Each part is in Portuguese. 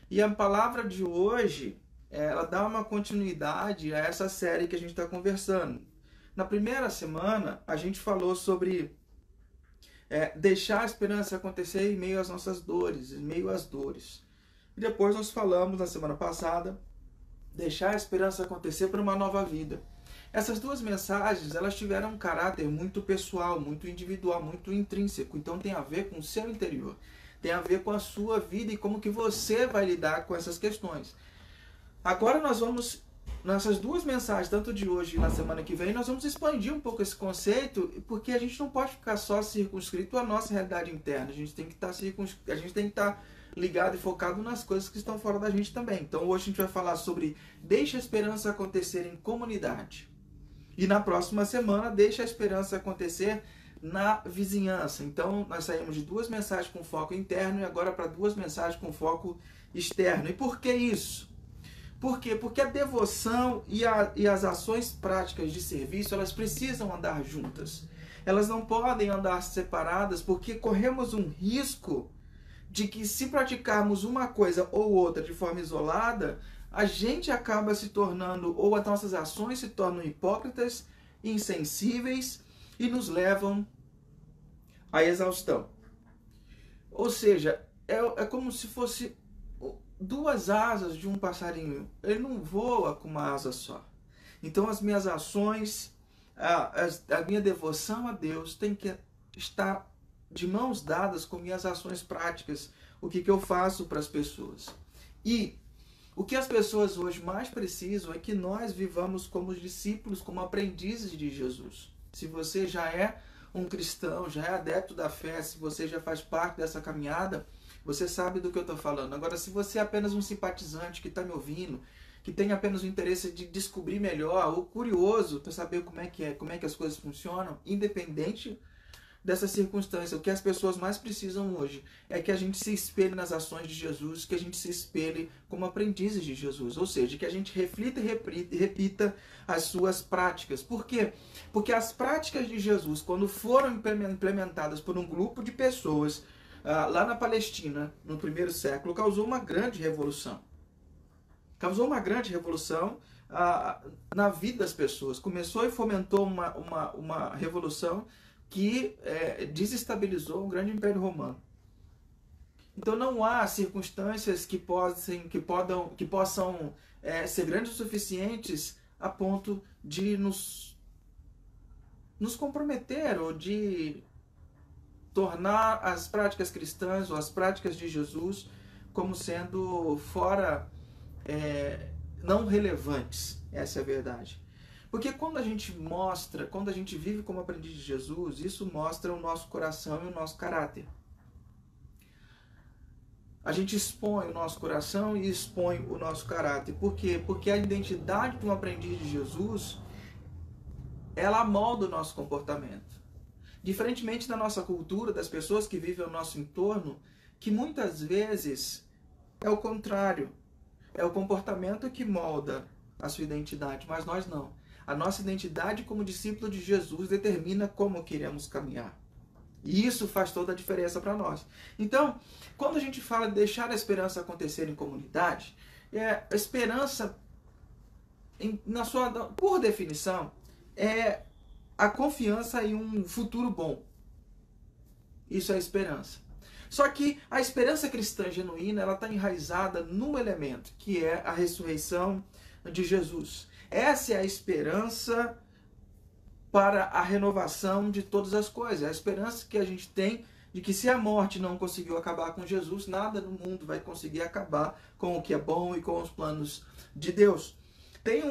E a palavra de hoje, ela dá uma continuidade a essa série que a gente está conversando. Na primeira semana, a gente falou sobre deixar a esperança acontecer em meio às nossas dores, em meio às dores. E depois nós falamos, na semana passada, deixar a esperança acontecer para uma nova vida. Essas duas mensagens, elas tiveram um caráter muito pessoal, muito individual, muito intrínseco. Então tem a ver com o seu interior. Tem a ver com a sua vida e como que você vai lidar com essas questões. Agora nós vamos, nessas duas mensagens, tanto de hoje e na semana que vem, nós vamos expandir um pouco esse conceito, porque a gente não pode ficar só circunscrito à nossa realidade interna. A gente tem que estar ligado e focado nas coisas que estão fora da gente também. Então hoje a gente vai falar sobre deixa a esperança acontecer em comunidade. E na próxima semana, deixa a esperança acontecer na vizinhança. Então, nós saímos de duas mensagens com foco interno e agora para duas mensagens com foco externo. E por que isso? Por quê? Porque a devoção e as ações práticas de serviço, elas precisam andar juntas. Elas não podem andar separadas, porque corremos um risco de que, se praticarmos uma coisa ou outra de forma isolada, a gente acaba se tornando, ou as nossas ações se tornam hipócritas, insensíveis e nos levam à exaustão. Ou seja, é como se fosse duas asas de um passarinho. Ele não voa com uma asa só. Então as minhas ações, a minha devoção a Deus tem que estar de mãos dadas com minhas ações práticas. O que eu faço para as pessoas. E o que as pessoas hoje mais precisam é que nós vivamos como discípulos, como aprendizes de Jesus. Se você já é um cristão, já é adepto da fé, se você já faz parte dessa caminhada, você sabe do que eu estou falando. Agora, se você é apenas um simpatizante que está me ouvindo, que tem apenas o interesse de descobrir melhor, ou curioso para saber como é que as coisas funcionam, independente dessa circunstância, o que as pessoas mais precisam hoje é que a gente se espelhe nas ações de Jesus, que a gente se espelhe como aprendizes de Jesus, ou seja, que a gente reflita e repita as suas práticas. Por quê? Porque as práticas de Jesus, quando foram implementadas por um grupo de pessoas lá na Palestina, no primeiro século, causou uma grande revolução. Causou uma grande revolução na vida das pessoas. Começou e fomentou uma revolução que desestabilizou um grande império romano. Então não há circunstâncias que possam ser grandes o suficientes a ponto de nos comprometer ou de tornar as práticas cristãs ou as práticas de Jesus como sendo fora, não relevantes. Essa é a verdade. Porque quando a gente vive como aprendiz de Jesus, isso mostra o nosso coração e o nosso caráter. A gente expõe o nosso coração e expõe o nosso caráter. Por quê? Porque a identidade de um aprendiz de Jesus, ela molda o nosso comportamento. Diferentemente da nossa cultura, das pessoas que vivem ao nosso entorno, que muitas vezes é o contrário. É o comportamento que molda a sua identidade, mas nós não. A nossa identidade como discípulo de Jesus determina como queremos caminhar. E isso faz toda a diferença para nós. Então, quando a gente fala de deixar a esperança acontecer em comunidade, a esperança, por definição, é a confiança em um futuro bom. Isso é esperança. Só que a esperança cristã genuína, ela está enraizada num elemento, que é a ressurreição de Jesus. Essa é a esperança para a renovação de todas as coisas. A esperança que a gente tem de que, se a morte não conseguiu acabar com Jesus, nada no mundo vai conseguir acabar com o que é bom e com os planos de Deus. Tem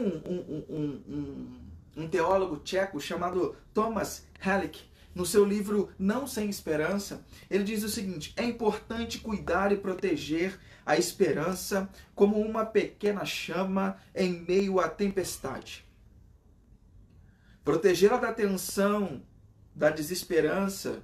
um teólogo tcheco chamado Thomas Halík, no seu livro Não Sem Esperança, ele diz o seguinte: é importante cuidar e proteger a esperança como uma pequena chama em meio à tempestade. Protegê-la da tensão, da desesperança,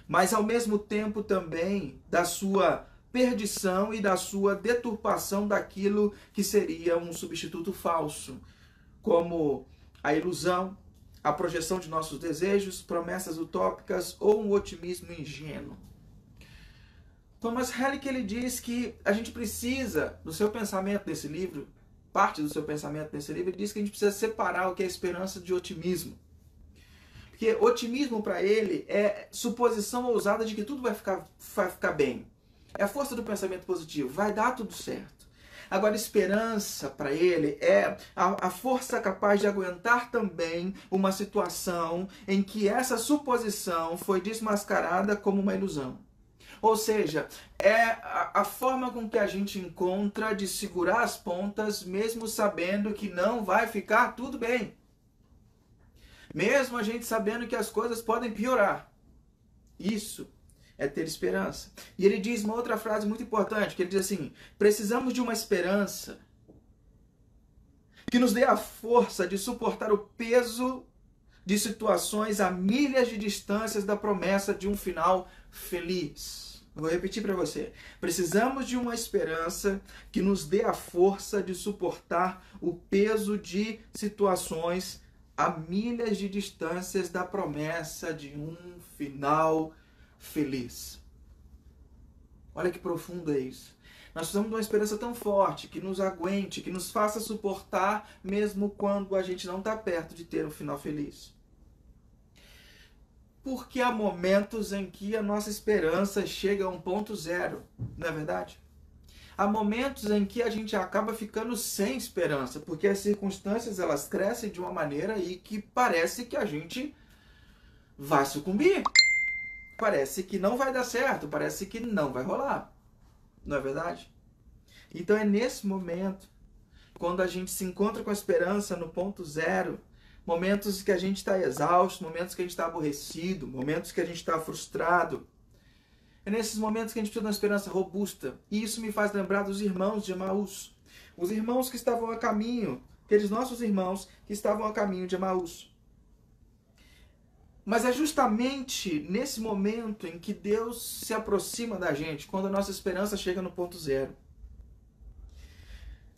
mas ao mesmo tempo também da sua perdição e da sua deturpação daquilo que seria um substituto falso, como a ilusão, a projeção de nossos desejos, promessas utópicas ou um otimismo ingênuo. Thomas Hellick, ele diz que a gente precisa, no seu pensamento desse livro, parte do seu pensamento nesse livro, ele diz que a gente precisa separar o que é esperança de otimismo. Porque otimismo para ele é suposição ousada de que tudo vai ficar bem. É a força do pensamento positivo, vai dar tudo certo. Agora, esperança para ele é a força capaz de aguentar também uma situação em que essa suposição foi desmascarada como uma ilusão. Ou seja, é a forma com que a gente encontra de segurar as pontas, mesmo sabendo que não vai ficar tudo bem. Mesmo a gente sabendo que as coisas podem piorar. Isso é ter esperança. E ele diz uma outra frase muito importante, que ele diz assim: precisamos de uma esperança que nos dê a força de suportar o peso de situações a milhas de distâncias da promessa de um final feliz. Eu vou repetir para você. Precisamos de uma esperança que nos dê a força de suportar o peso de situações a milhas de distâncias da promessa de um final feliz. Olha que profundo é isso. Nós precisamos de uma esperança tão forte, que nos aguente, que nos faça suportar, mesmo quando a gente não está perto de ter um final feliz. Porque há momentos em que a nossa esperança chega a um ponto zero, não é verdade? Há momentos em que a gente acaba ficando sem esperança, porque as circunstâncias elas crescem de uma maneira e que parece que a gente vai sucumbir. Parece que não vai dar certo, parece que não vai rolar. Não é verdade? Então é nesse momento, quando a gente se encontra com a esperança no ponto zero, momentos que a gente está exausto, momentos que a gente está aborrecido, momentos que a gente está frustrado, é nesses momentos que a gente precisa de uma esperança robusta. E isso me faz lembrar dos irmãos de Emaús. Os irmãos que estavam a caminho, aqueles nossos irmãos que estavam a caminho de Emaús. Mas é justamente nesse momento em que Deus se aproxima da gente, quando a nossa esperança chega no ponto zero.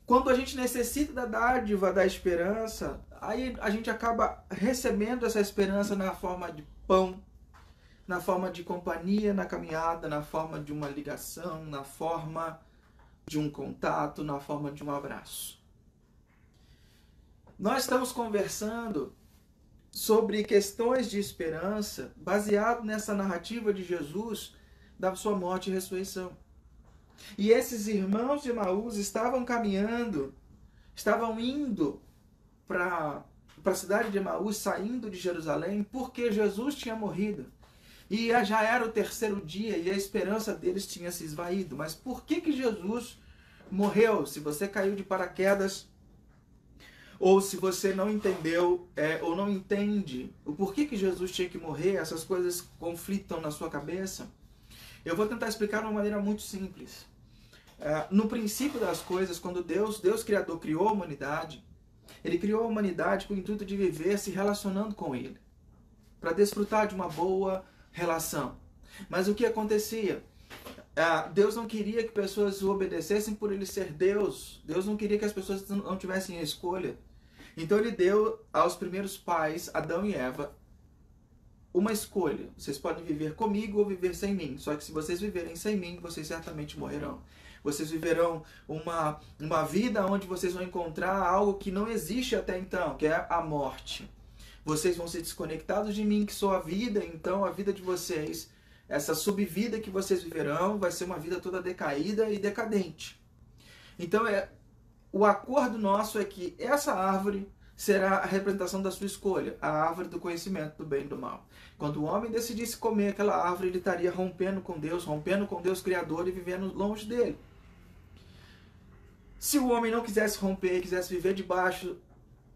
Quando a gente necessita da dádiva da esperança, aí a gente acaba recebendo essa esperança na forma de pão, na forma de companhia na caminhada, na forma de uma ligação, na forma de um contato, na forma de um abraço. Nós estamos conversando sobre questões de esperança baseado nessa narrativa de Jesus, da sua morte e ressurreição. E esses irmãos de Emaús estavam caminhando, estavam indo para a cidade de Emaús, saindo de Jerusalém, porque Jesus tinha morrido. E já era o terceiro dia e a esperança deles tinha se esvaído. Mas por que Jesus morreu? Se você caiu de paraquedas, ou se você não entendeu, ou não entende o porquê que Jesus tinha que morrer, essas coisas conflitam na sua cabeça, eu vou tentar explicar de uma maneira muito simples. No princípio das coisas, quando Deus Criador, criou a humanidade, Ele criou a humanidade com o intuito de viver se relacionando com Ele, para desfrutar de uma boa relação. Mas o que acontecia? Deus não queria que pessoas o obedecessem por Ele ser Deus. Deus não queria que as pessoas não tivessem a escolha. Então Ele deu aos primeiros pais, Adão e Eva, uma escolha. Vocês podem viver comigo ou viver sem mim. Só que se vocês viverem sem mim, vocês certamente morrerão. Vocês viverão uma vida onde vocês vão encontrar algo que não existe até então, que é a morte. Vocês vão ser desconectados de mim, que sou a vida, então a vida de vocês, essa subvida que vocês viverão, vai ser uma vida toda decaída e decadente. Então o acordo nosso é que essa árvore será a representação da sua escolha, a árvore do conhecimento do bem e do mal. Quando o homem decidisse comer aquela árvore, ele estaria rompendo com Deus Criador e vivendo longe dele. Se o homem não quisesse romper, quisesse viver debaixo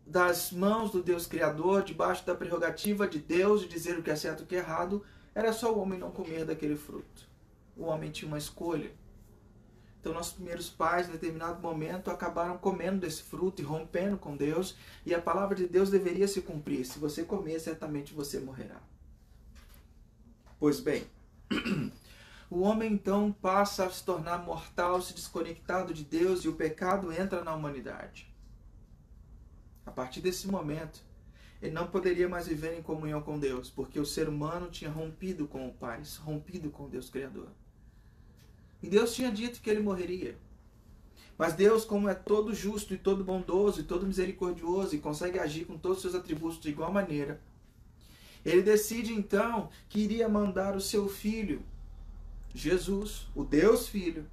das mãos do Deus Criador, debaixo da prerrogativa de Deus de dizer o que é certo e o que é errado, era só o homem não comer daquele fruto. O homem tinha uma escolha. Então nossos primeiros pais, em determinado momento, acabaram comendo desse fruto e rompendo com Deus, e a palavra de Deus deveria se cumprir. Se você comer, certamente você morrerá. Pois bem, o homem então passa a se tornar mortal, se desconectado de Deus, e o pecado entra na humanidade. A partir desse momento, ele não poderia mais viver em comunhão com Deus, porque o ser humano tinha rompido com o Pai, rompido com Deus Criador. E Deus tinha dito que ele morreria. Mas Deus, como é todo justo e todo bondoso e todo misericordioso e consegue agir com todos os seus atributos de igual maneira, ele decide então que iria mandar o seu filho, Jesus, o Deus Filho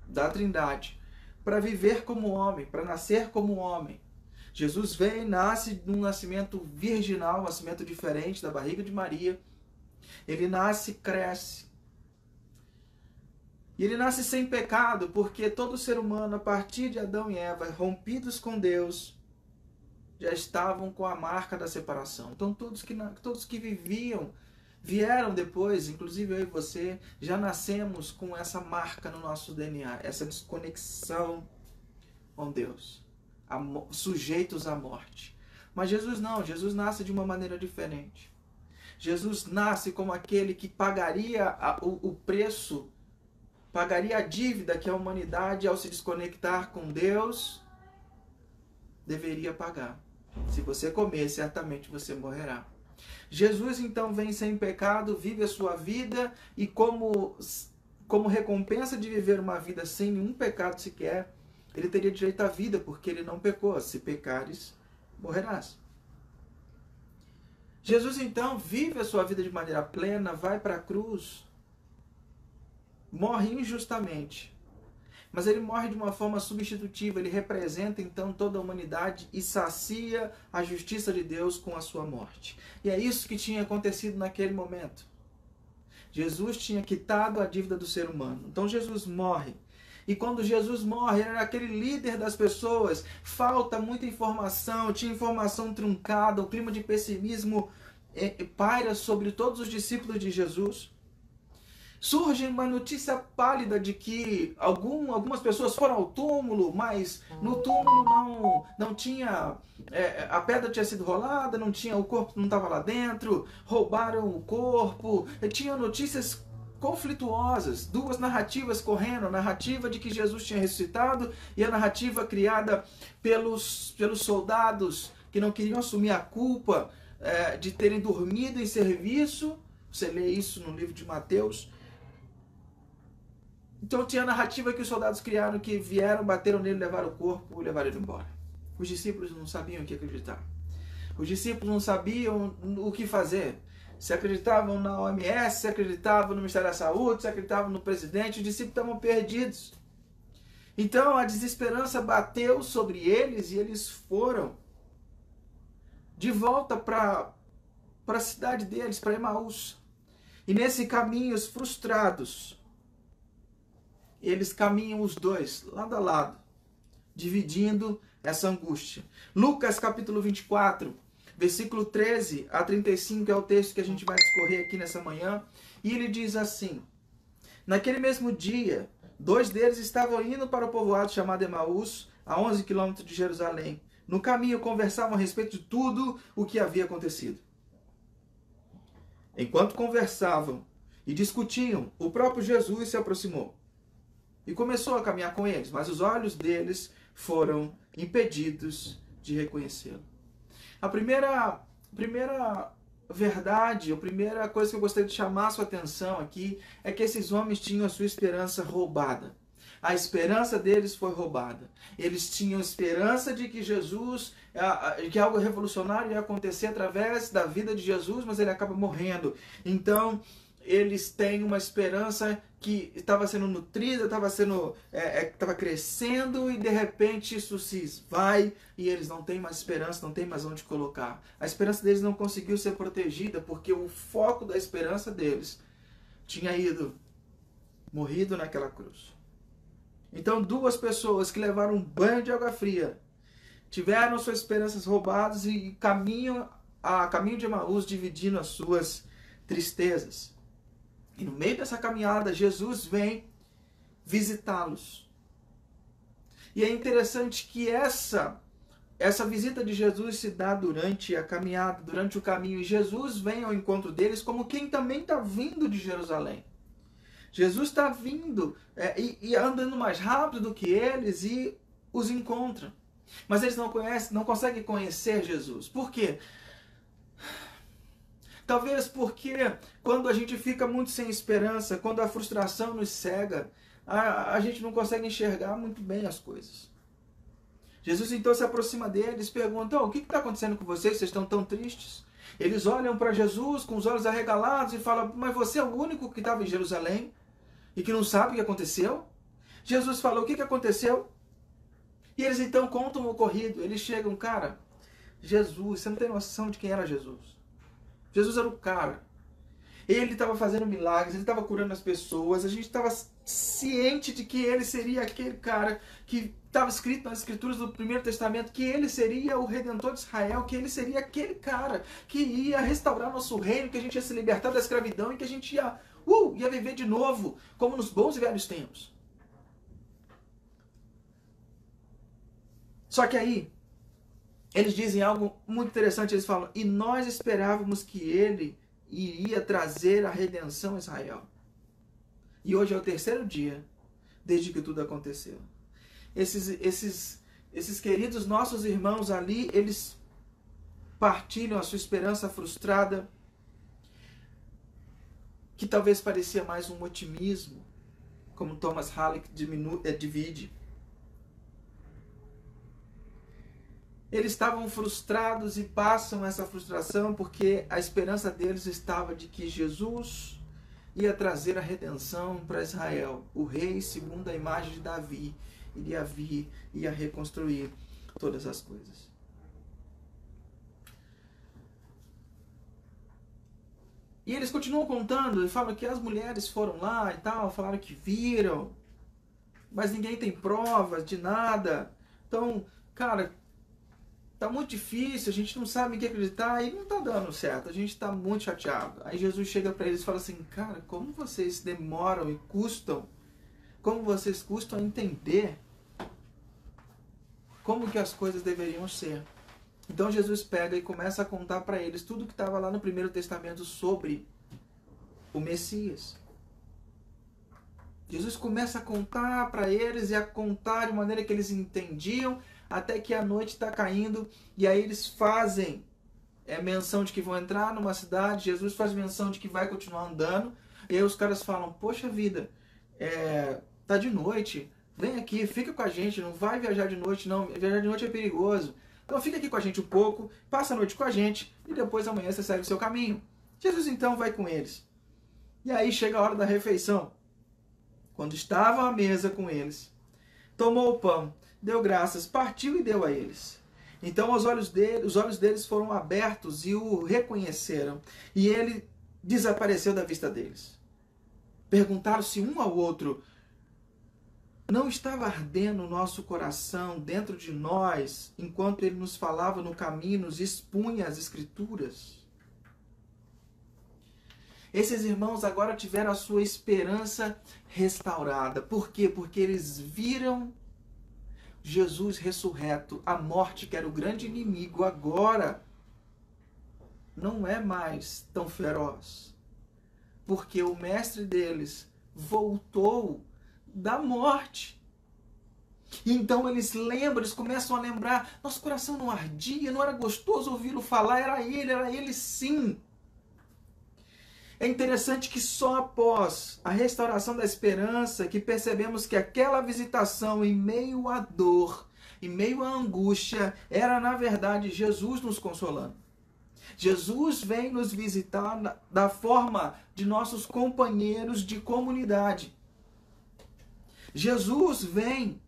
da Trindade, para viver como homem, para nascer como homem. Jesus vem e nasce num nascimento virginal, um nascimento diferente da barriga de Maria. Ele nasce, cresce. E ele nasce sem pecado, porque todo ser humano, a partir de Adão e Eva, rompidos com Deus, já estavam com a marca da separação. Então todos que vieram depois, inclusive eu e você, já nascemos com essa marca no nosso DNA, essa desconexão com Deus, sujeitos à morte. Mas Jesus não, Jesus nasce de uma maneira diferente. Jesus nasce como aquele que pagaria o preço, pagaria a dívida que a humanidade, ao se desconectar com Deus, deveria pagar. Se você comer, certamente você morrerá. Jesus então vem sem pecado, vive a sua vida e como recompensa de viver uma vida sem nenhum pecado sequer, ele teria direito à vida, porque ele não pecou. Se pecares, morrerás. Jesus então vive a sua vida de maneira plena, vai para a cruz, morre injustamente, mas ele morre de uma forma substitutiva, ele representa então toda a humanidade e sacia a justiça de Deus com a sua morte. E é isso que tinha acontecido naquele momento. Jesus tinha quitado a dívida do ser humano. Então Jesus morre. E quando Jesus morre, ele era aquele líder das pessoas, falta muita informação, tinha informação truncada, o clima de pessimismo paira sobre todos os discípulos de Jesus. Surge uma notícia pálida de que algumas pessoas foram ao túmulo, mas no túmulo não tinha, a pedra tinha sido rolada, o corpo não estava lá dentro, roubaram o corpo, tinha notícias conflituosas, duas narrativas correndo, a narrativa de que Jesus tinha ressuscitado e a narrativa criada pelos soldados que não queriam assumir a culpa de terem dormido em serviço. Você lê isso no livro de Mateus. Então tinha a narrativa que os soldados criaram, que vieram, bateram nele, levaram o corpo e levaram ele embora. Os discípulos não sabiam o que acreditar. Os discípulos não sabiam o que fazer. Se acreditavam na OMS, se acreditavam no Ministério da Saúde, se acreditavam no presidente, os discípulos estavam perdidos. Então a desesperança bateu sobre eles e eles foram de volta para a cidade deles, para Emaús. E nesse caminho, frustrados, eles caminham os dois, lado a lado, dividindo essa angústia. Lucas capítulo 24, versículo 13 a 35 é o texto que a gente vai discorrer aqui nessa manhã. E ele diz assim: naquele mesmo dia, 2 deles estavam indo para o povoado chamado Emaús, a 11 quilômetros de Jerusalém. No caminho conversavam a respeito de tudo o que havia acontecido. Enquanto conversavam e discutiam, o próprio Jesus se aproximou e começou a caminhar com eles, mas os olhos deles foram impedidos de reconhecê-lo. A primeira verdade, a primeira coisa que eu gostaria de chamar a sua atenção aqui é que esses homens tinham a sua esperança roubada. A esperança deles foi roubada. Eles tinham esperança de que que algo revolucionário ia acontecer através da vida de Jesus, mas ele acaba morrendo. Então, eles têm uma esperança que estava sendo nutrida, estava crescendo, e de repente isso se esvai e eles não têm mais esperança, não têm mais onde colocar. A esperança deles não conseguiu ser protegida porque o foco da esperança deles tinha morrido naquela cruz. Então 2 pessoas que levaram um banho de água fria tiveram suas esperanças roubadas e caminho de Emaús, dividindo as suas tristezas. E no meio dessa caminhada, Jesus vem visitá-los. E é interessante que essa visita de Jesus se dá durante a caminhada, durante o caminho. E Jesus vem ao encontro deles como quem também está vindo de Jerusalém. Jesus está vindo e andando mais rápido do que eles e os encontra. Mas eles não conseguem conhecer Jesus. Por quê? Talvez porque quando a gente fica muito sem esperança, quando a frustração nos cega, a gente não consegue enxergar muito bem as coisas. Jesus então se aproxima deles, pergunta: o que está acontecendo com vocês? Vocês estão tão tristes? Eles olham para Jesus com os olhos arregalados e falam: mas você é o único que estava em Jerusalém e que não sabe o que aconteceu? Jesus falou: o que aconteceu? E eles então contam o ocorrido. Eles chegam: cara, Jesus, você não tem noção de quem era Jesus. Jesus era o cara. Ele estava fazendo milagres, ele estava curando as pessoas, a gente estava ciente de que ele seria aquele cara que estava escrito nas escrituras do Primeiro Testamento, que ele seria o Redentor de Israel, que ele seria aquele cara que ia restaurar nosso reino, que a gente ia se libertar da escravidão e que a gente ia viver de novo, como nos bons e velhos tempos. Só que aí, eles dizem algo muito interessante, eles falam: e nós esperávamos que ele iria trazer a redenção a Israel. E hoje é o terceiro dia desde que tudo aconteceu. Esses queridos nossos irmãos ali, eles partilham a sua esperança frustrada, que talvez parecia mais um otimismo, como Thomas Halleck divide. Eles estavam frustrados e passam essa frustração porque a esperança deles estava de que Jesus ia trazer a redenção para Israel. O rei, segundo a imagem de Davi, iria vir e ia reconstruir todas as coisas. E eles continuam contando e falam que as mulheres foram lá e tal, falaram que viram, mas ninguém tem provas de nada. Então, cara, tá muito difícil, a gente não sabe em que acreditar e não tá dando certo, a gente tá muito chateado. Aí Jesus chega para eles e fala assim: cara, como vocês demoram e custam, como vocês custam a entender como que as coisas deveriam ser. Então Jesus pega e começa a contar para eles tudo que estava lá no Primeiro Testamento sobre o Messias. Jesus começa a contar para eles e a contar de maneira que eles entendiam, até que a noite está caindo, e aí eles fazem menção de que vão entrar numa cidade, Jesus faz menção de que vai continuar andando, e aí os caras falam: poxa vida, tá de noite, vem aqui, fica com a gente, não vai viajar de noite não, viajar de noite é perigoso, então fica aqui com a gente um pouco, passa a noite com a gente, e depois amanhã você segue o seu caminho. Jesus então vai com eles, e aí chega a hora da refeição. Quando estavam à mesa com eles, tomou o pão, deu graças, partiu e deu a eles. Então os olhos deles foram abertos e o reconheceram, e ele desapareceu da vista deles. Perguntaram-se um ao outro: não estava ardendo o nosso coração dentro de nós, enquanto ele nos falava no caminho, nos expunha as Escrituras? Esses irmãos agora tiveram a sua esperança restaurada. Por quê? Porque eles viram Jesus ressurreto. A morte, que era o grande inimigo, agora não é mais tão feroz. Porque o mestre deles voltou da morte. E então eles começam a lembrar: nosso coração não ardia, não era gostoso ouvi-lo falar, era ele sim. É interessante que só após a restauração da esperança que percebemos que aquela visitação em meio à dor, em meio à angústia, era na verdade Jesus nos consolando. Jesus vem nos visitar da forma de nossos companheiros de comunidade. Jesus vem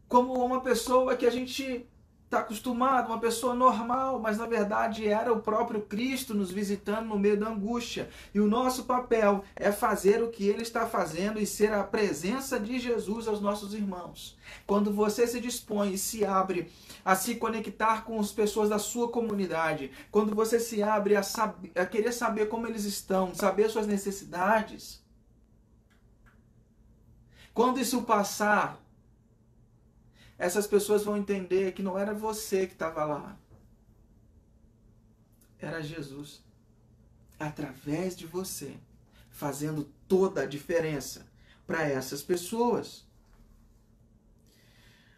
como uma pessoa que a gente está acostumado, uma pessoa normal, mas na verdade era o próprio Cristo nos visitando no meio da angústia. E o nosso papel é fazer o que ele está fazendo e ser a presença de Jesus aos nossos irmãos. Quando você se dispõe e se abre a se conectar com as pessoas da sua comunidade, quando você se abre a querer saber como eles estão, saber suas necessidades, quando isso passar, essas pessoas vão entender que não era você que estava lá. Era Jesus. Através de você. Fazendo toda a diferença para essas pessoas.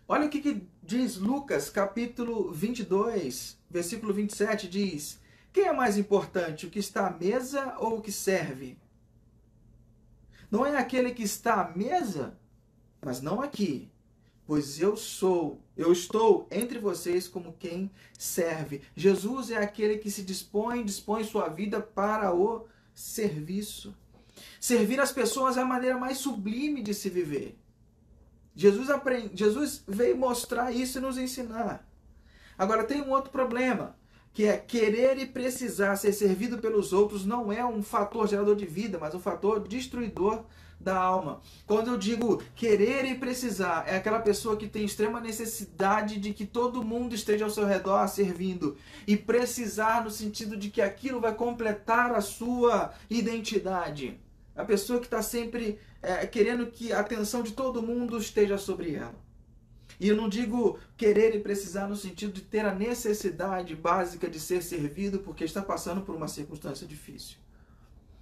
Olha o que diz Lucas, capítulo 22, versículo 27, diz: quem é mais importante, o que está à mesa ou o que serve? Não é aquele que está à mesa, mas não aqui. Pois eu estou entre vocês como quem serve. Jesus é aquele que se dispõe sua vida para o serviço. Servir as pessoas é a maneira mais sublime de se viver. Jesus veio mostrar isso e nos ensinar. Agora tem um outro problema, que é querer e precisar ser servido pelos outros não é um fator gerador de vida, mas um fator destruidor da alma. Quando eu digo querer e precisar, é aquela pessoa que tem extrema necessidade de que todo mundo esteja ao seu redor servindo. E precisar no sentido de que aquilo vai completar a sua identidade. A pessoa que está sempre querendo que a atenção de todo mundo esteja sobre ela. E eu não digo querer e precisar no sentido de ter a necessidade básica de ser servido porque está passando por uma circunstância difícil.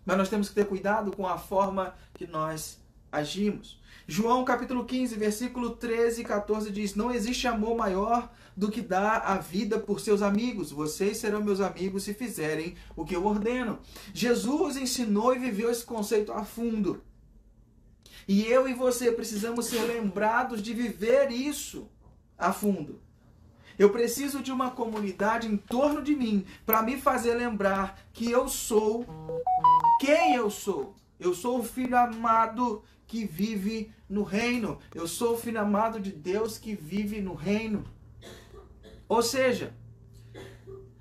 Mas nós temos que ter cuidado com a forma que nós agimos. João capítulo 15, versículo 13 e 14 diz: não existe amor maior do que dar a vida por seus amigos. Vocês serão meus amigos se fizerem o que eu ordeno. Jesus ensinou e viveu esse conceito a fundo. E eu e você precisamos ser lembrados de viver isso a fundo. Eu preciso de uma comunidade em torno de mim para me fazer lembrar que eu sou quem eu sou. Eu sou o filho amado que vive no reino. Eu sou o filho amado de Deus que vive no reino. Ou seja,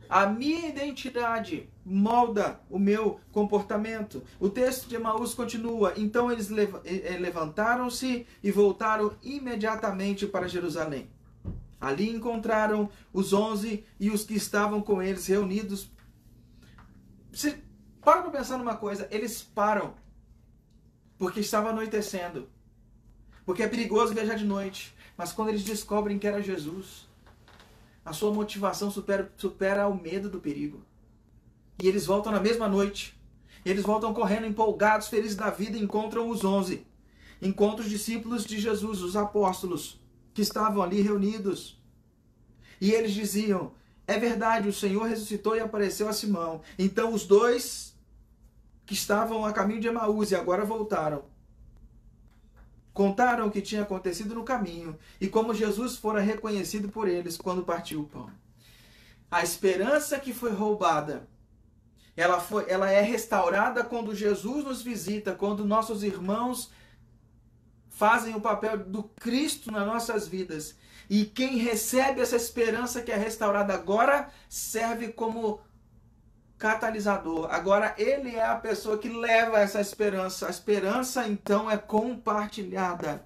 a minha identidade molda o meu comportamento. O texto de Emaús continua: então eles levantaram-se e voltaram imediatamente para Jerusalém. Ali encontraram os 11 e os que estavam com eles reunidos. Você para pensar numa coisa, eles param porque estava anoitecendo. Porque é perigoso viajar de noite. Mas quando eles descobrem que era Jesus, a sua motivação supera o medo do perigo. E eles voltam na mesma noite. Eles voltam correndo, empolgados, felizes da vida, e encontram os 11. Encontram os discípulos de Jesus, os apóstolos, que estavam ali reunidos. E eles diziam: é verdade, o Senhor ressuscitou e apareceu a Simão. Então os dois que estavam a caminho de Emaús e agora voltaram, contaram o que tinha acontecido no caminho e como Jesus fora reconhecido por eles quando partiu o pão. A esperança que foi roubada, ela é restaurada quando Jesus nos visita, quando nossos irmãos fazem o papel do Cristo nas nossas vidas. E quem recebe essa esperança que é restaurada agora serve como catalisador. Agora ele é a pessoa que leva essa esperança. A esperança então é compartilhada.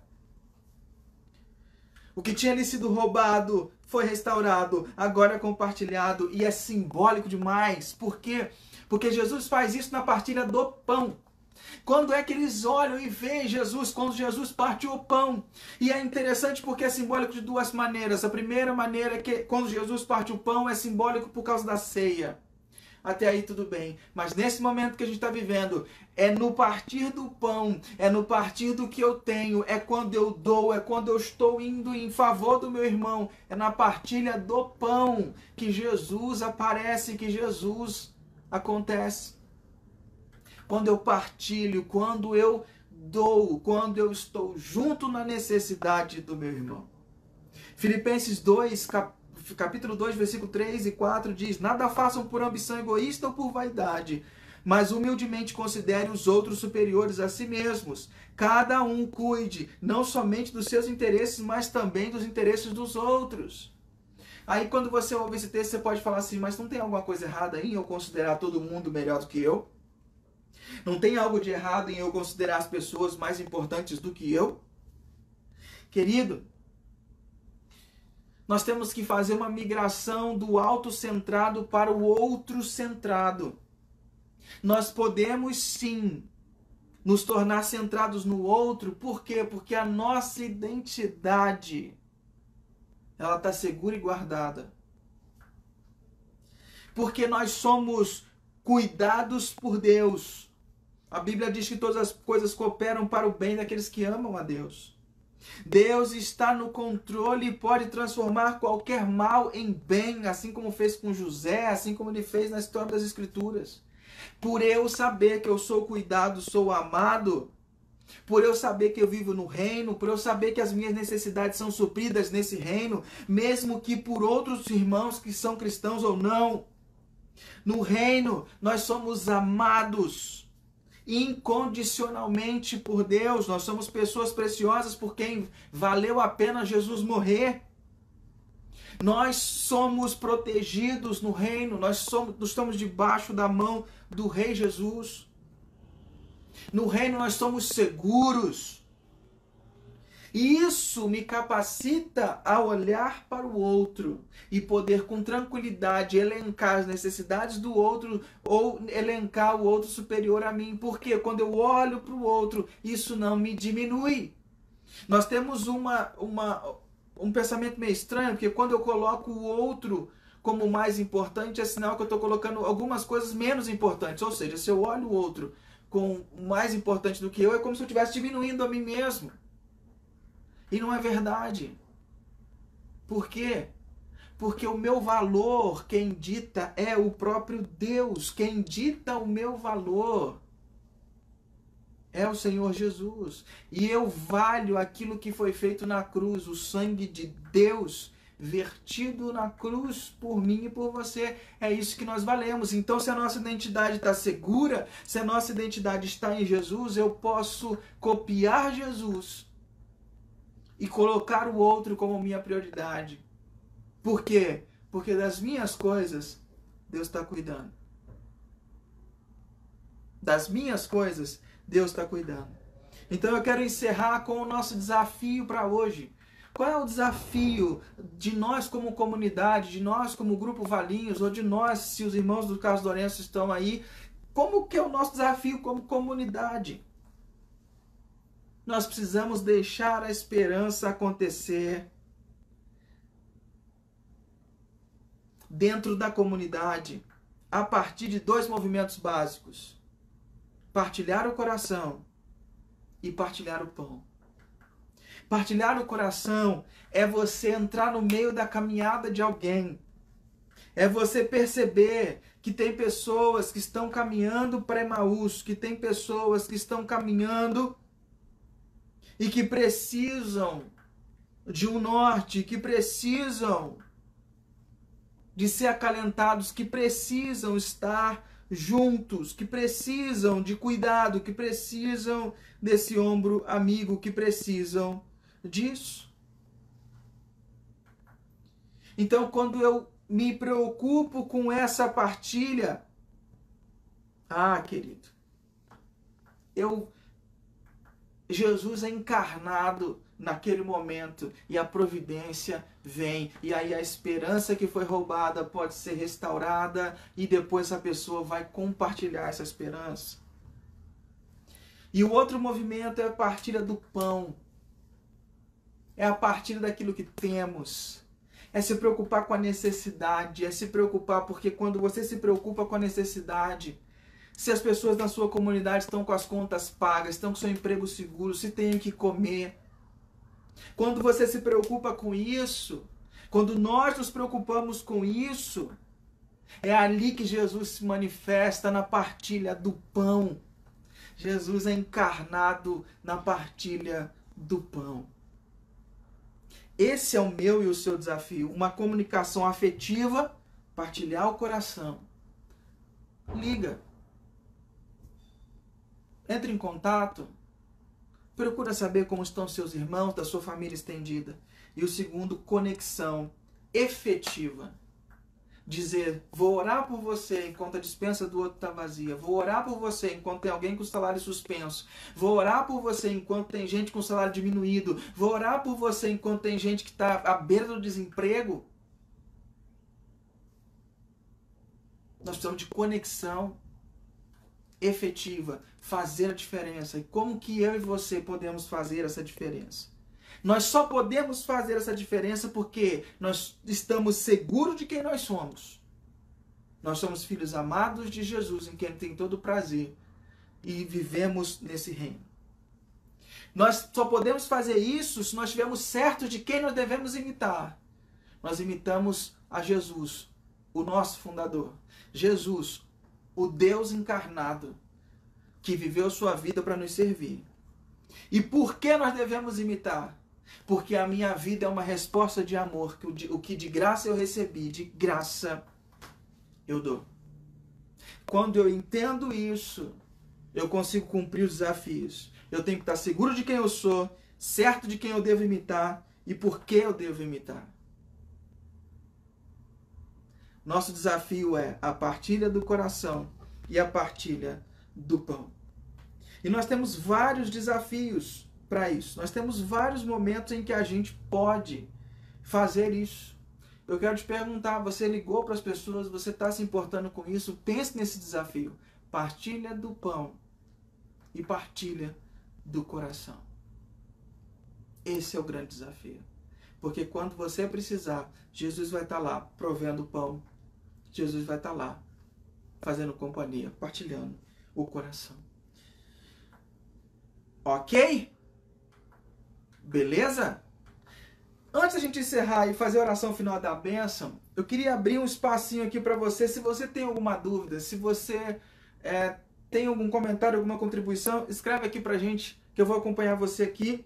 O que tinha lhe sido roubado foi restaurado, agora é compartilhado e é simbólico demais. Por quê? Porque Jesus faz isso na partilha do pão. Quando é que eles olham e veem Jesus? Quando Jesus partiu o pão. E é interessante porque é simbólico de duas maneiras. A primeira maneira é que quando Jesus parte o pão é simbólico por causa da ceia. Até aí tudo bem, mas nesse momento que a gente está vivendo, é no partir do pão, é no partir do que eu tenho, é quando eu dou, é quando eu estou indo em favor do meu irmão, é na partilha do pão que Jesus aparece, que Jesus acontece. Quando eu partilho, quando eu dou, quando eu estou junto na necessidade do meu irmão. Filipenses 2, capítulo 2, versículo 3 e 4 diz: nada façam por ambição egoísta ou por vaidade, mas humildemente considere os outros superiores a si mesmos. Cada um cuide, não somente dos seus interesses, mas também dos interesses dos outros. Aí quando você ouve esse texto, você pode falar assim: mas não tem alguma coisa errada em eu considerar todo mundo melhor do que eu? Não tem algo de errado em eu considerar as pessoas mais importantes do que eu? Querido, nós temos que fazer uma migração do autocentrado para o outro-centrado. Nós podemos sim nos tornar centrados no outro. Por quê? Porque a nossa identidade, ela está segura e guardada. Porque nós somos cuidados por Deus. A Bíblia diz que todas as coisas cooperam para o bem daqueles que amam a Deus. Deus está no controle e pode transformar qualquer mal em bem, assim como fez com José, assim como ele fez na história das Escrituras. Por eu saber que eu sou cuidado, sou amado, por eu saber que eu vivo no reino, por eu saber que as minhas necessidades são supridas nesse reino, mesmo que por outros irmãos que são cristãos ou não. No reino, nós somos amados incondicionalmente por Deus. Nós somos pessoas preciosas por quem valeu a pena Jesus morrer. Nós somos protegidos no reino, nós estamos debaixo da mão do Rei Jesus. No reino nós somos seguros. E isso me capacita a olhar para o outro e poder com tranquilidade elencar as necessidades do outro ou elencar o outro superior a mim. Porque quando eu olho para o outro, isso não me diminui. Nós temos um pensamento meio estranho, porque quando eu coloco o outro como mais importante, é sinal que eu estou colocando algumas coisas menos importantes. Ou seja, se eu olho o outro como mais importante do que eu, é como se eu estivesse diminuindo a mim mesmo. E não é verdade. Por quê? Porque o meu valor, quem dita é o próprio Deus. Quem dita o meu valor é o Senhor Jesus. E eu valho aquilo que foi feito na cruz, o sangue de Deus vertido na cruz por mim e por você. É isso que nós valemos. Então, se a nossa identidade está segura, se a nossa identidade está em Jesus, eu posso copiar Jesus e colocar o outro como minha prioridade. Por quê? Porque das minhas coisas, Deus está cuidando. Das minhas coisas, Deus está cuidando. Então eu quero encerrar com o nosso desafio para hoje. Qual é o desafio de nós como comunidade, de nós como Grupo Valinhos, ou de nós, se os irmãos do Carlos Lourenço estão aí, como que é o nosso desafio como comunidade? Nós precisamos deixar a esperança acontecer dentro da comunidade a partir de 2 movimentos básicos: partilhar o coração e partilhar o pão. Partilhar o coração é você entrar no meio da caminhada de alguém. É você perceber que tem pessoas que estão caminhando para Emaús, que tem pessoas que estão caminhando e que precisam de um norte, que precisam de ser acalentados, que precisam estar juntos, que precisam de cuidado, que precisam desse ombro amigo, que precisam disso. Então, quando eu me preocupo com essa partilha, querido, Jesus é encarnado naquele momento e a providência vem, e aí a esperança que foi roubada pode ser restaurada e depois a pessoa vai compartilhar essa esperança. E o outro movimento é a partilha do pão. É a partilha daquilo que temos. É se preocupar com a necessidade, é se preocupar, porque quando você se preocupa com a necessidade, se as pessoas na sua comunidade estão com as contas pagas, estão com seu emprego seguro, se têm o que comer. Quando você se preocupa com isso, quando nós nos preocupamos com isso, é ali que Jesus se manifesta na partilha do pão. Jesus é encarnado na partilha do pão. Esse é o meu e o seu desafio. Uma comunicação afetiva, partilhar o coração. Liga. Entre em contato. Procura saber como estão seus irmãos, da sua família estendida. E o segundo, conexão efetiva. Dizer, vou orar por você enquanto a despensa do outro está vazia. Vou orar por você enquanto tem alguém com salário suspenso. Vou orar por você enquanto tem gente com salário diminuído. Vou orar por você enquanto tem gente que está à beira do desemprego. Nós precisamos de conexão efetiva, fazer a diferença. E como que eu e você podemos fazer essa diferença? Nós só podemos fazer essa diferença porque nós estamos seguros de quem nós somos. Nós somos filhos amados de Jesus, em quem Ele tem todo o prazer. E vivemos nesse reino. Nós só podemos fazer isso se nós estivermos certos de quem nós devemos imitar. Nós imitamos a Jesus, o nosso fundador. Jesus, o Deus encarnado, que viveu sua vida para nos servir. E por que nós devemos imitar? Porque a minha vida é uma resposta de amor, que o que de graça eu recebi, de graça eu dou. Quando eu entendo isso, eu consigo cumprir os desafios. Eu tenho que estar seguro de quem eu sou, certo de quem eu devo imitar e por que eu devo imitar. Nosso desafio é a partilha do coração e a partilha do pão. E nós temos vários desafios para isso. Nós temos vários momentos em que a gente pode fazer isso. Eu quero te perguntar, você ligou para as pessoas, você está se importando com isso? Pense nesse desafio. Partilha do pão e partilha do coração. Esse é o grande desafio. Porque quando você precisar, Jesus vai estar lá provendo o pão. Jesus vai estar lá fazendo companhia, partilhando o coração. Ok? Beleza? Antes da gente encerrar e fazer a oração final da bênção, eu queria abrir um espacinho aqui para você. Se você tem alguma dúvida, se você tem algum comentário, alguma contribuição, escreve aqui pra gente, que eu vou acompanhar você aqui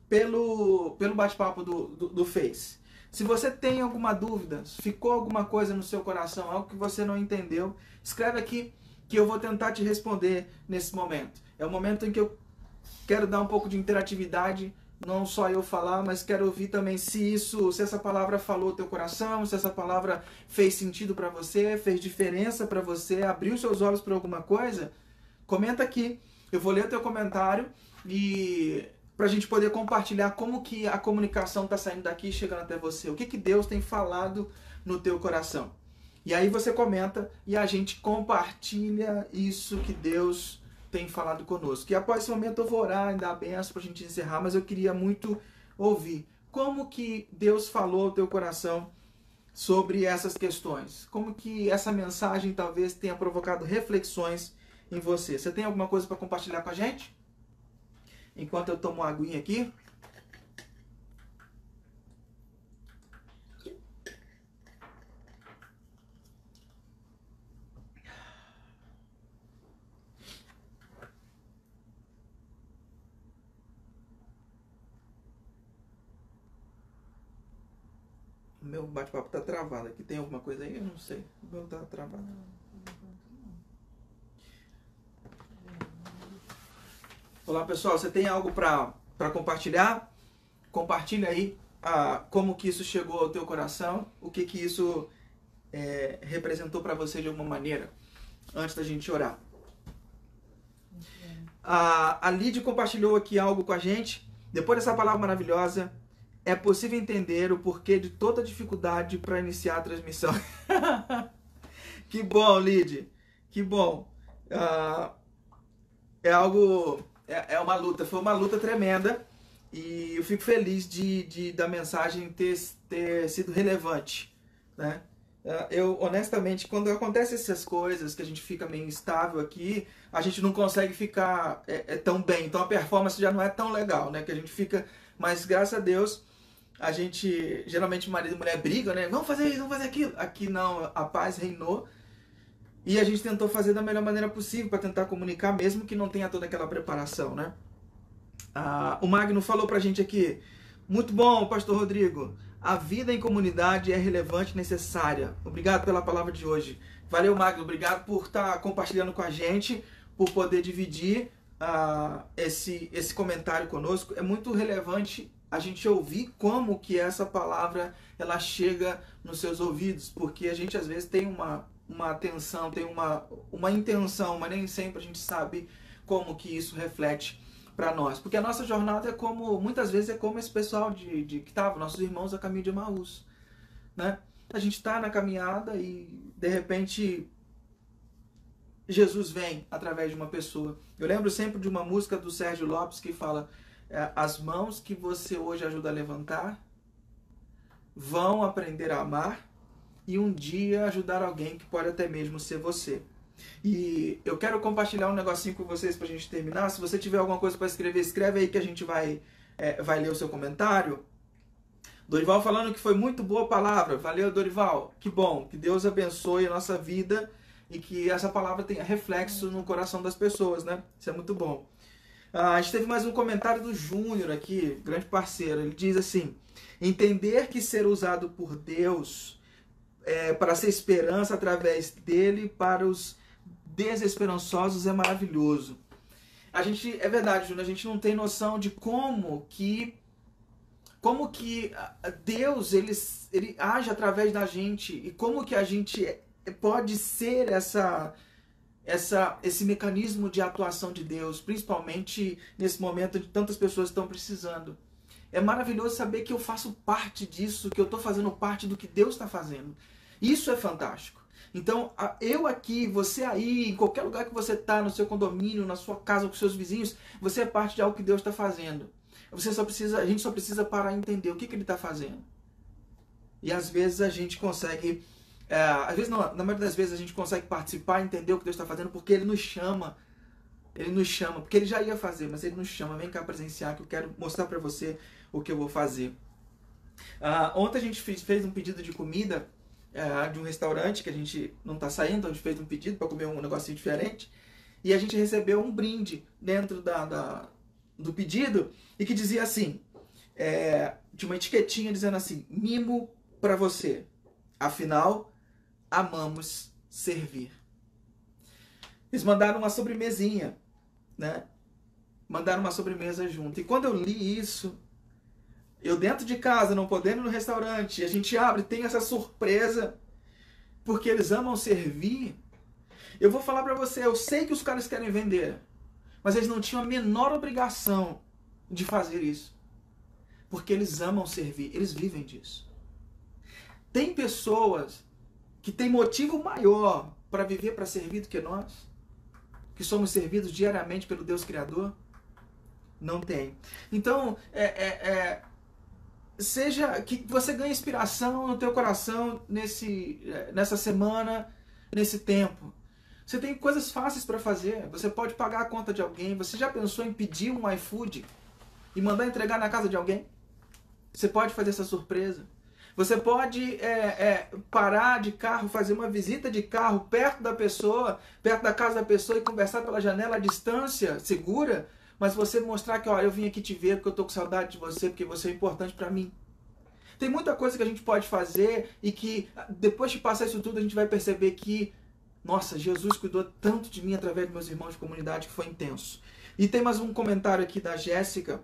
pelo bate-papo do Face. Se você tem alguma dúvida, ficou alguma coisa no seu coração, algo que você não entendeu, escreve aqui que eu vou tentar te responder nesse momento. É o momento em que eu quero dar um pouco de interatividade, não só eu falar, mas quero ouvir também se essa palavra falou teu coração, se essa palavra fez sentido para você, fez diferença para você, abriu seus olhos para alguma coisa. Comenta aqui, eu vou ler o teu comentário e para a gente poder compartilhar como que a comunicação está saindo daqui e chegando até você. O que que Deus tem falado no teu coração. E aí você comenta e a gente compartilha isso que Deus tem falado conosco. E após esse momento eu vou orar e dar a benção para a gente encerrar, mas eu queria muito ouvir como que Deus falou ao teu coração sobre essas questões. Como que essa mensagem talvez tenha provocado reflexões em você. Você tem alguma coisa para compartilhar com a gente? Enquanto eu tomo uma aguinha aqui. O meu bate-papo tá travado aqui. Tem alguma coisa aí? Eu não sei. O meu tá travado. Olá, pessoal. Você tem algo para compartilhar? Compartilha aí como que isso chegou ao teu coração. O que que isso representou para você de alguma maneira. Antes da gente orar. A Lídia compartilhou aqui algo com a gente. Depois dessa palavra maravilhosa, é possível entender o porquê de toda dificuldade para iniciar a transmissão. Que bom, Lídia. Que bom. É uma luta. Foi uma luta tremenda. E eu fico feliz da mensagem ter sido relevante, né? Eu, honestamente, quando acontecem essas coisas, que a gente fica meio instável aqui, a gente não consegue ficar tão bem. Então a performance já não é tão legal, né? Que a gente fica... Mas, graças a Deus, a gente... Geralmente, marido e mulher brigam, né? Vamos fazer isso, vamos fazer aquilo. Aqui não, a paz reinou. E a gente tentou fazer da melhor maneira possível para tentar comunicar, mesmo que não tenha toda aquela preparação, né? O Magno falou pra gente aqui... Muito bom, Pastor Rodrigo. A vida em comunidade é relevante e necessária. Obrigado pela palavra de hoje. Valeu, Magno. Obrigado por estar compartilhando com a gente, por poder dividir esse comentário conosco. É muito relevante a gente ouvir como que essa palavra ela chega nos seus ouvidos, porque a gente às vezes tem uma atenção, tem uma intenção, mas nem sempre a gente sabe como que isso reflete para nós, porque a nossa jornada muitas vezes é como esse pessoal que estava, nossos irmãos a caminho de Emaús, né? A gente está na caminhada e de repente Jesus vem através de uma pessoa. Eu lembro sempre de uma música do Sérgio Lopes que fala: as mãos que você hoje ajuda a levantar vão aprender a amar e um dia ajudar alguém que pode até mesmo ser você. E eu quero compartilhar um negocinho com vocês pra gente terminar. Se você tiver alguma coisa para escrever, escreve aí que a gente vai ler o seu comentário. Dorival falando que foi muito boa a palavra. Valeu, Dorival. Que bom. Que Deus abençoe a nossa vida e que essa palavra tenha reflexo no coração das pessoas, né? Isso é muito bom. A gente teve mais um comentário do Júnior aqui, grande parceiro. Ele diz assim: entender que ser usado por Deus para ser esperança através dele para os desesperançosos é maravilhoso. É verdade, Júnior, a gente não tem noção de como que Deus ele age através da gente e como que a gente pode ser esse mecanismo de atuação de Deus, principalmente nesse momento de tantas pessoas estão precisando. É maravilhoso saber que eu faço parte disso, que eu estou fazendo parte do que Deus está fazendo. Isso é fantástico. Então, eu aqui, você aí, em qualquer lugar que você está, no seu condomínio, na sua casa, com seus vizinhos, você é parte de algo que Deus está fazendo. A gente só precisa parar e entender o que Ele está fazendo. E às vezes a gente consegue... às vezes não, na maioria das vezes a gente consegue participar, entender o que Deus está fazendo, porque Ele nos chama. Ele nos chama, porque Ele já ia fazer, mas Ele nos chama. Vem cá presenciar que eu quero mostrar para você o que eu vou fazer. Ontem a gente fez um pedido de comida de um restaurante que a gente não está saindo, então a gente fez um pedido para comer um negocinho diferente. E a gente recebeu um brinde dentro do pedido e que dizia assim, de uma etiquetinha dizendo assim: mimo para você, afinal amamos servir. Eles mandaram uma sobremesinha, né? Mandaram uma sobremesa junto. E quando eu li isso, eu dentro de casa, não podendo ir no restaurante, a gente abre, tem essa surpresa, porque eles amam servir. Eu vou falar para você, eu sei que os caras querem vender, mas eles não tinham a menor obrigação de fazer isso. Porque eles amam servir, eles vivem disso. Tem pessoas que têm motivo maior para viver, para servir do que nós, que somos servidos diariamente pelo Deus Criador. Não tem. Então, seja que você ganhe inspiração no teu coração nessa semana, nesse tempo. Você tem coisas fáceis para fazer. Você pode pagar a conta de alguém. Você já pensou em pedir um iFood e mandar entregar na casa de alguém? Você pode fazer essa surpresa. Você pode parar de carro, fazer uma visita de carro perto da pessoa, perto da casa da pessoa e conversar pela janela à distância, segura, mas você mostrar que, olha, eu vim aqui te ver porque eu estou com saudade de você, porque você é importante para mim. Tem muita coisa que a gente pode fazer e que depois de passar isso tudo a gente vai perceber que, nossa, Jesus cuidou tanto de mim através dos meus irmãos de comunidade que foi intenso. E tem mais um comentário aqui da Jéssica.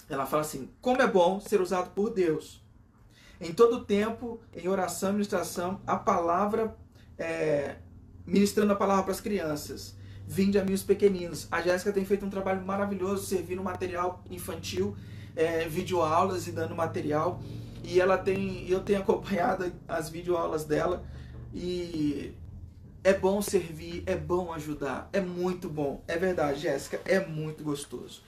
Ela fala assim: como é bom ser usado por Deus. Em todo tempo, em oração e ministração, a palavra, ministrando a palavra para as crianças. Vinde a mim os pequeninos. A Jéssica tem feito um trabalho maravilhoso, servindo material infantil, videoaulas e dando material. E eu tenho acompanhado as videoaulas dela. E é bom servir, é bom ajudar, é muito bom. É verdade, Jéssica, é muito gostoso.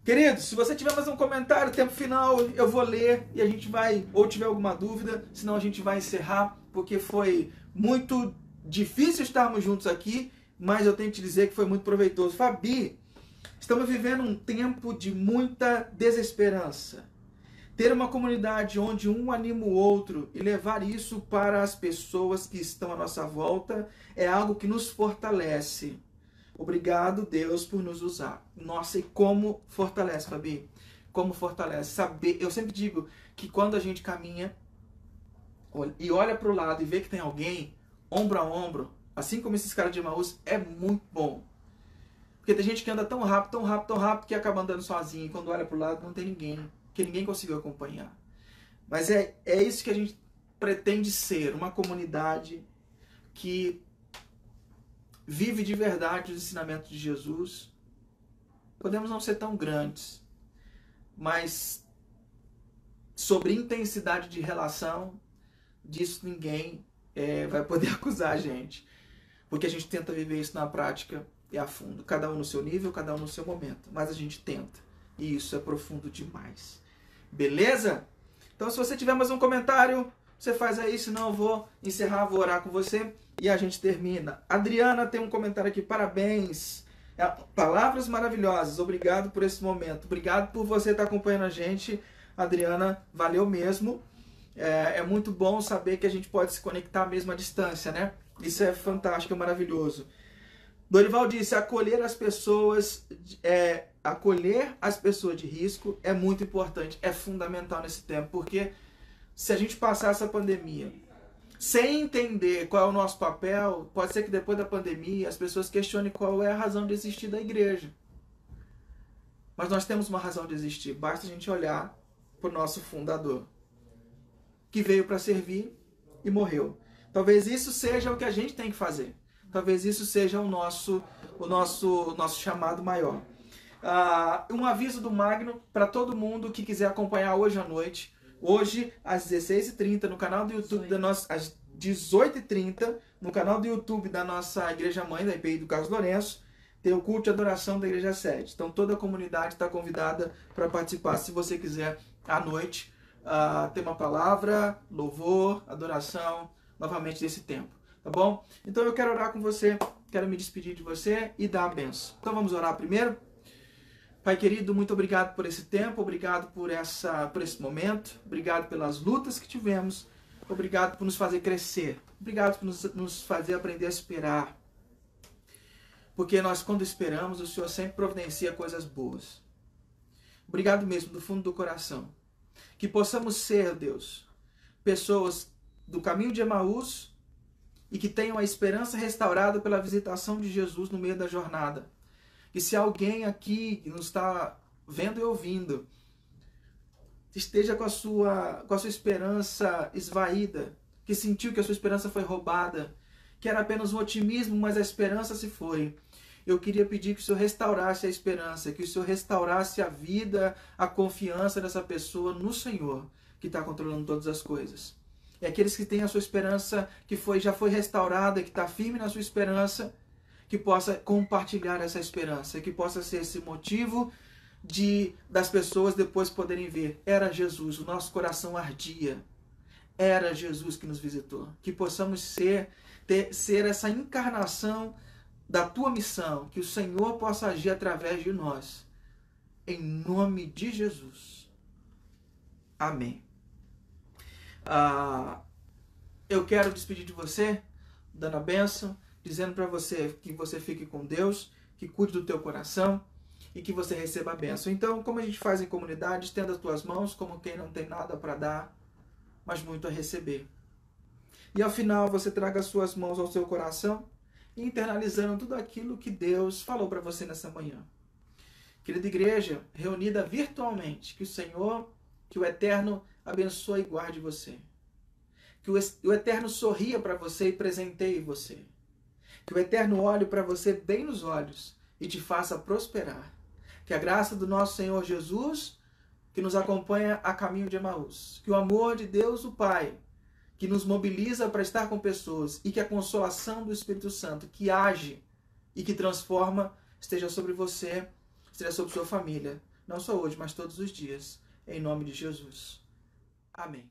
Queridos, se você tiver mais um comentário, tempo final, eu vou ler e a gente vai, ou tiver alguma dúvida, senão a gente vai encerrar, porque foi muito difícil estarmos juntos aqui, mas eu tenho que te dizer que foi muito proveitoso. Fabi, estamos vivendo um tempo de muita desesperança. Ter uma comunidade onde um anima o outro e levar isso para as pessoas que estão à nossa volta é algo que nos fortalece. Obrigado, Deus, por nos usar. Nossa, e como fortalece, Fabi? Como fortalece? Saber, eu sempre digo que quando a gente caminha e olha para o lado e vê que tem alguém, ombro a ombro, assim como esses caras de Emaús, é muito bom. Porque tem gente que anda tão rápido, tão rápido, tão rápido, que acaba andando sozinho. E quando olha para o lado, não tem ninguém, que ninguém conseguiu acompanhar. Mas é isso que a gente pretende ser, uma comunidade que vive de verdade os ensinamentos de Jesus. Podemos não ser tão grandes, mas sobre intensidade de relação, disso ninguém vai poder acusar a gente. Porque a gente tenta viver isso na prática e a fundo. Cada um no seu nível, cada um no seu momento. Mas a gente tenta. E isso é profundo demais. Beleza? Então se você tiver mais um comentário, você faz aí, senão eu vou encerrar, vou orar com você e a gente termina. Adriana tem um comentário aqui, parabéns. Palavras maravilhosas, obrigado por esse momento. Obrigado por você estar acompanhando a gente, Adriana, valeu mesmo. É muito bom saber que a gente pode se conectar mesmo à distância, né? Isso é fantástico, é maravilhoso. Dorival disse, acolher as pessoas de risco é muito importante, é fundamental nesse tempo, porque se a gente passar essa pandemia sem entender qual é o nosso papel, pode ser que depois da pandemia as pessoas questionem qual é a razão de existir da igreja. Mas nós temos uma razão de existir, basta a gente olhar para o nosso fundador, que veio para servir e morreu. Talvez isso seja o que a gente tem que fazer. Talvez isso seja o nosso chamado maior. Um aviso do Magno para todo mundo que quiser acompanhar hoje à noite. Hoje, às 16h30, no canal do YouTube da nossa... Às 18h30, no canal do YouTube da nossa Igreja Mãe, da IPI do Carlos Lourenço, tem o culto de adoração da Igreja Sede. Então toda a comunidade está convidada para participar, se você quiser, à noite. Ter uma palavra, louvor, adoração, novamente desse tempo. Tá bom? Então eu quero orar com você, quero me despedir de você e dar a benção. Então vamos orar primeiro. Pai querido, muito obrigado por esse tempo, obrigado por esse momento, obrigado pelas lutas que tivemos, obrigado por nos fazer crescer, obrigado por nos fazer aprender a esperar. Porque nós, quando esperamos, o Senhor sempre providencia coisas boas. Obrigado mesmo, do fundo do coração. Que possamos ser, Deus, pessoas do caminho de Emaús, e que tenham a esperança restaurada pela visitação de Jesus no meio da jornada. E se alguém aqui que nos está vendo e ouvindo esteja com a sua esperança esvaída, que sentiu que a sua esperança foi roubada, que era apenas um otimismo, mas a esperança se foi, eu queria pedir que o Senhor restaurasse a esperança, que o Senhor restaurasse a vida, a confiança dessa pessoa no Senhor, que está controlando todas as coisas. E aqueles que têm a sua esperança que já foi restaurada, que está firme na sua esperança, que possa compartilhar essa esperança, que possa ser esse motivo das pessoas depois poderem ver. Era Jesus, o nosso coração ardia. Era Jesus que nos visitou. Que possamos ser essa encarnação da tua missão, que o Senhor possa agir através de nós. Em nome de Jesus. Amém. Eu quero despedir de você, dando a bênção, dizendo para você que você fique com Deus, que cuide do teu coração e que você receba a bênção. Então, como a gente faz em comunidade, estenda as tuas mãos como quem não tem nada para dar, mas muito a receber. E ao final você traga as suas mãos ao seu coração, internalizando tudo aquilo que Deus falou para você nessa manhã. Querida igreja, reunida virtualmente, que o Senhor, que o Eterno abençoe e guarde você. Que o Eterno sorria para você e presenteie você. Que o Eterno olhe para você bem nos olhos e te faça prosperar. Que a graça do nosso Senhor Jesus, que nos acompanha a caminho de Emaús, que o amor de Deus, o Pai, que nos mobiliza para estar com pessoas, e que a consolação do Espírito Santo, que age e que transforma, esteja sobre você, esteja sobre sua família, não só hoje, mas todos os dias, em nome de Jesus. Amém.